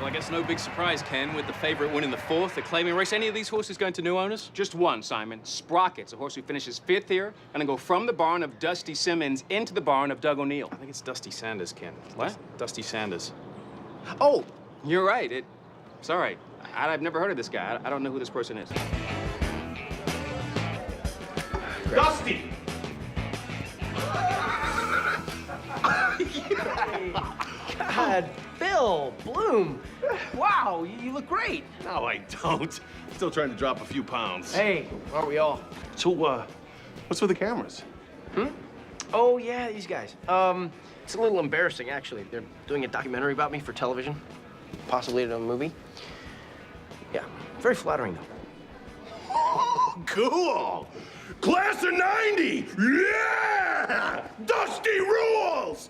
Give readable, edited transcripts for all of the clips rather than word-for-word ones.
I guess no big surprise, Ken, with the favorite winning the fourth, the claiming race. Any of these horses going to new owners? Just one, Simon. Sprocket's a horse who finishes fifth here, and then go from the barn of Dusty Simmons into the barn of Doug O'Neill. I think it's Dusty Sanders, Ken. What? Dusty Sanders. Oh, you're right. Sorry. I've never heard of this guy. I don't know who this person is. Dusty! God, Bill, Bloom. Wow, you look great. No, I don't. Still trying to drop a few pounds. Hey, aren't we all? So, what's with the cameras? Oh, yeah, these guys. It's a little embarrassing, actually. They're doing a documentary about me for television, possibly a movie. Yeah, very flattering, though. Cool! Class of 90! Yeah! Dusty rules!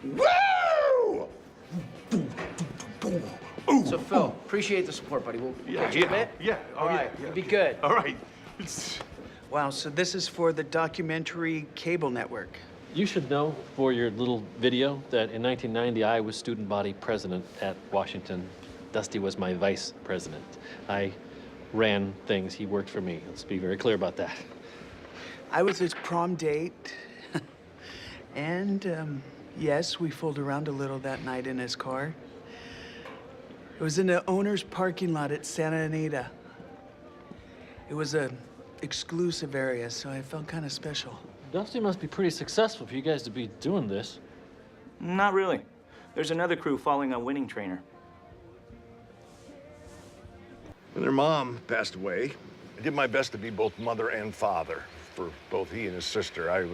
Woo! So, Phil, appreciate the support, buddy. We'll catch you in a bit. Yeah. All right, be good. All right. Wow, so this is for the documentary cable network. You should know for your little video that in 1990, I was student body president at Washington. Dusty was my vice president. I ran things. He worked for me. Let's be very clear about that. I was his prom date. And, yes, we fooled around a little that night in his car. It was in the owner's parking lot at Santa Anita. It was a exclusive area, so I felt kind of special. Dusty must be pretty successful for you guys to be doing this. Not really. There's another crew following a winning trainer. When their mom passed away, I did my best to be both mother and father for both he and his sister.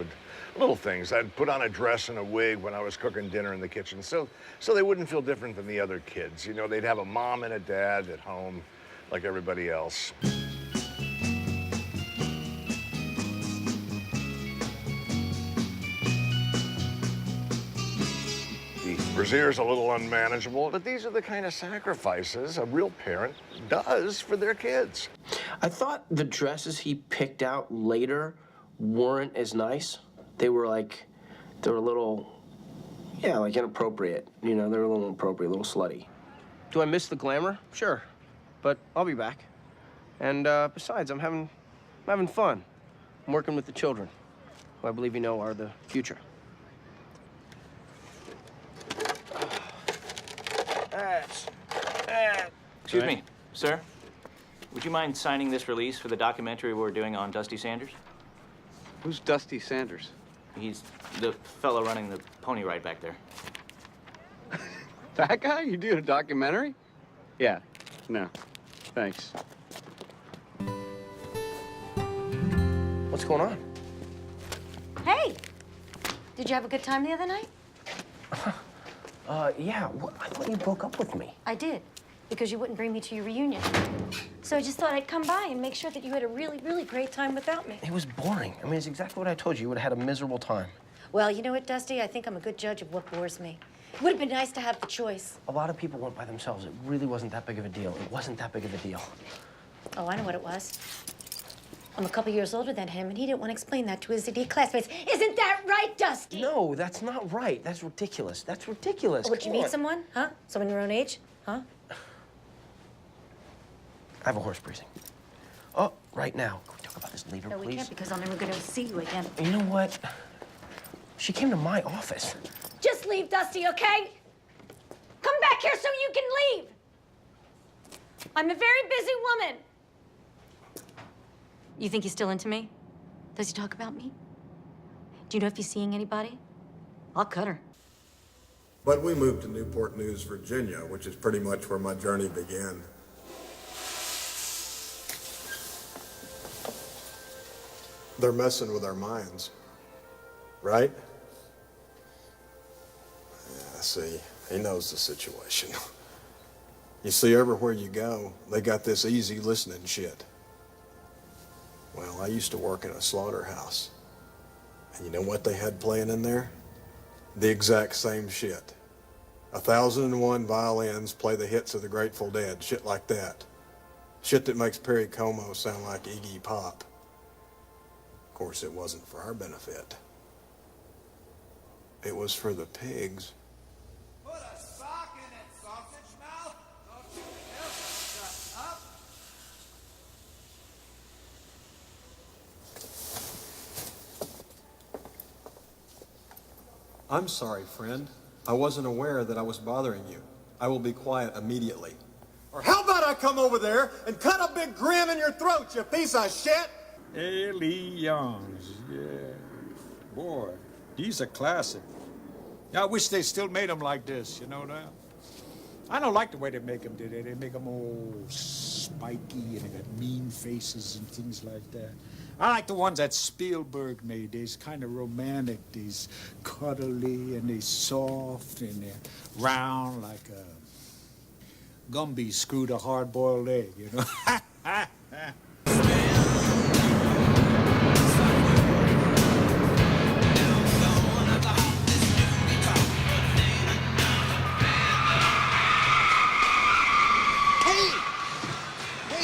Little things. I'd put on a dress and a wig when I was cooking dinner in the kitchen, so they wouldn't feel different than the other kids. You know, they'd have a mom and a dad at home like everybody else. Brazier's a little unmanageable, but these are the kind of sacrifices a real parent does for their kids. I thought the dresses he picked out later weren't as nice. They were a little, yeah, like inappropriate. You know, they were a little inappropriate, a little slutty. Do I miss the glamour? Sure, but I'll be back. And besides, I'm having fun. I'm working with the children, who I believe you know are the future. Excuse me, sir. Would you mind signing this release for the documentary we're doing on Dusty Sanders? Who's Dusty Sanders? He's the fellow running the pony ride back there. That guy? You doing a documentary? Yeah. No. Thanks. What's going on? Hey! Did you have a good time the other night? Yeah. I thought you broke up with me. I did, because you wouldn't bring me to your reunion. So I just thought I'd come by and make sure that you had a really, really great time without me. It was boring. I mean, it's exactly what I told you. You would have had a miserable time. Well, you know what, Dusty? I think I'm a good judge of what bores me. It would have been nice to have the choice. A lot of people went by themselves. It really wasn't that big of a deal. It wasn't that big of a deal. Oh, I know what it was. I'm a couple years older than him, and he didn't want to explain that to his idiot classmates. Isn't that right, Dusty? No, that's not right. That's ridiculous. That's ridiculous. Oh, would you meet someone? Huh? Someone your own age? Huh? I have a horse breezing. Oh, right now. Can we talk about this later, No, please? we can't, because I'll never get to see you again. You know what? She came to my office. Just leave, Dusty, okay? Come back here so you can leave. I'm a very busy woman. You think he's still into me? Does he talk about me? Do you know if he's seeing anybody? I'll cut her. But we moved to Newport News, Virginia, which is pretty much where my journey began. They're messing with our minds, right? Yeah, see, he knows the situation. You see, everywhere you go, they got this easy listening shit. Well, I used to work in a slaughterhouse. And you know what they had playing in there? The exact same shit. 1,001 violins play the hits of the Grateful Dead, shit like that. Shit that makes Perry Como sound like Iggy Pop. Of course, it wasn't for our benefit. It was for the pigs. Put a sock in I'm sorry, friend. I wasn't aware that I was bothering you. I will be quiet immediately. Or how about I come over there and cut a big grin in your throat, you piece of shit? A.C.E. Youngs, yeah. Boy, these are classic. I wish they still made them like this, you know that? I don't like the way they make them, do they? They make them all spiky and they got mean faces and things like that. I like the ones that Spielberg made. They's kind of romantic. They's cuddly and they're soft and they're round like a Gumby screwed a hard-boiled egg, you know? Hey,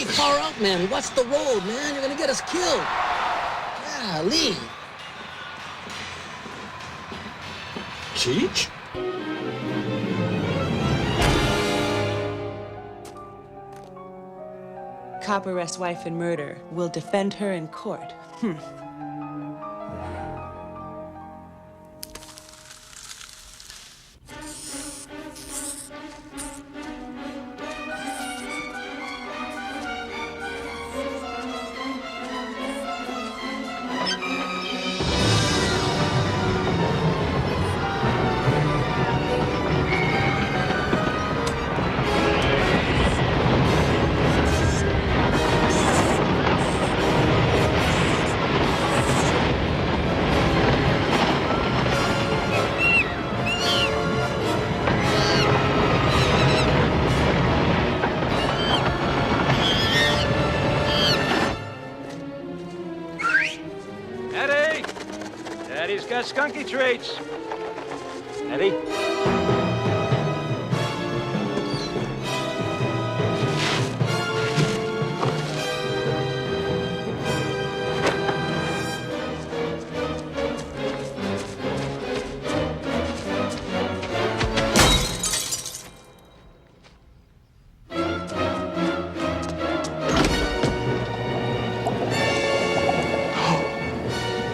far out, man. Watch the road, man. You're gonna get us killed. Golly. Cheech? Cop arrests wife in murder. Will defend her in court. Eddie! Eddie's got skunky traits. Eddie?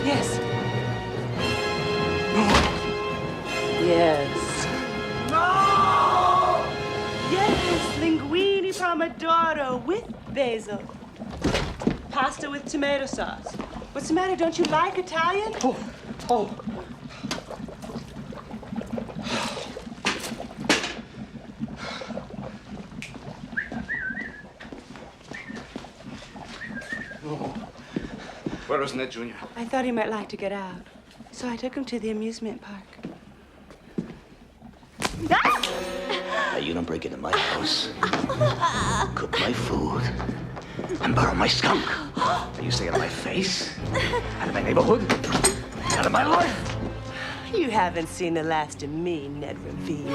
Yes. Yes. No! Yes, linguine pomodoro with basil. Pasta with tomato sauce. What's the matter? Don't you like Italian? Oh. Where was Ned Jr.? I thought he might like to get out, so I took him to the amusement park. Now, you don't break into my house, cook my food, and borrow my skunk. You stay out of my face, out of my neighborhood, out of my life. You haven't seen the last of me, Ned Ravine.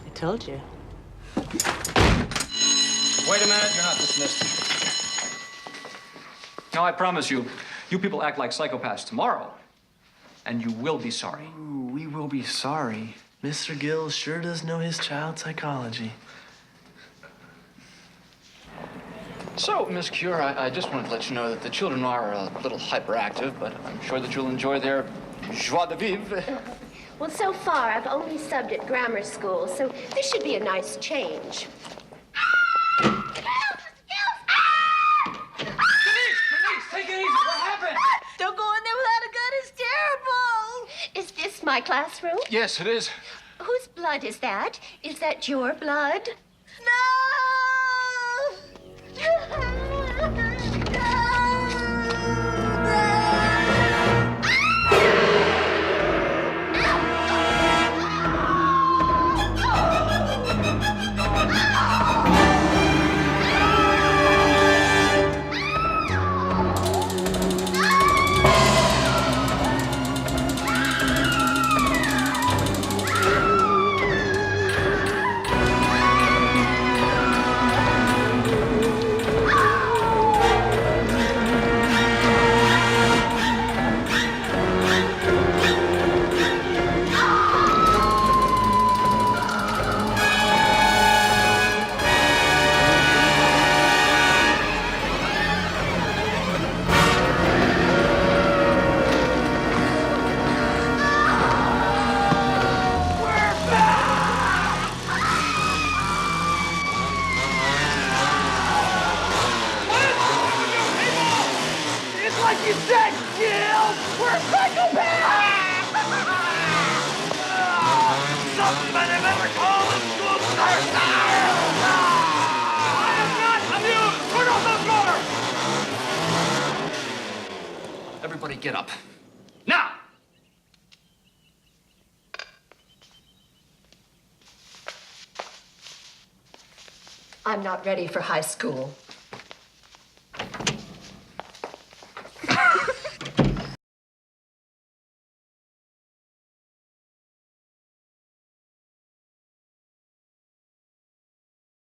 I told you. Wait a minute, you're not dismissed. Now, I promise you, you people act like psychopaths tomorrow, and you will be sorry. Ooh, we will be sorry. Mr. Gill sure does know his child psychology. So, Miss Cure, I just wanted to let you know that the children are a little hyperactive, but I'm sure that you'll enjoy their joie de vivre. Well, so far, I've only subbed at grammar school, so this should be a nice change. Take it easy. What happened? Don't go in there without a gun. It's terrible. Is this my classroom? Yes, it is. Whose blood is that? Is that your blood? Everybody get up. Now! I'm not ready for high school.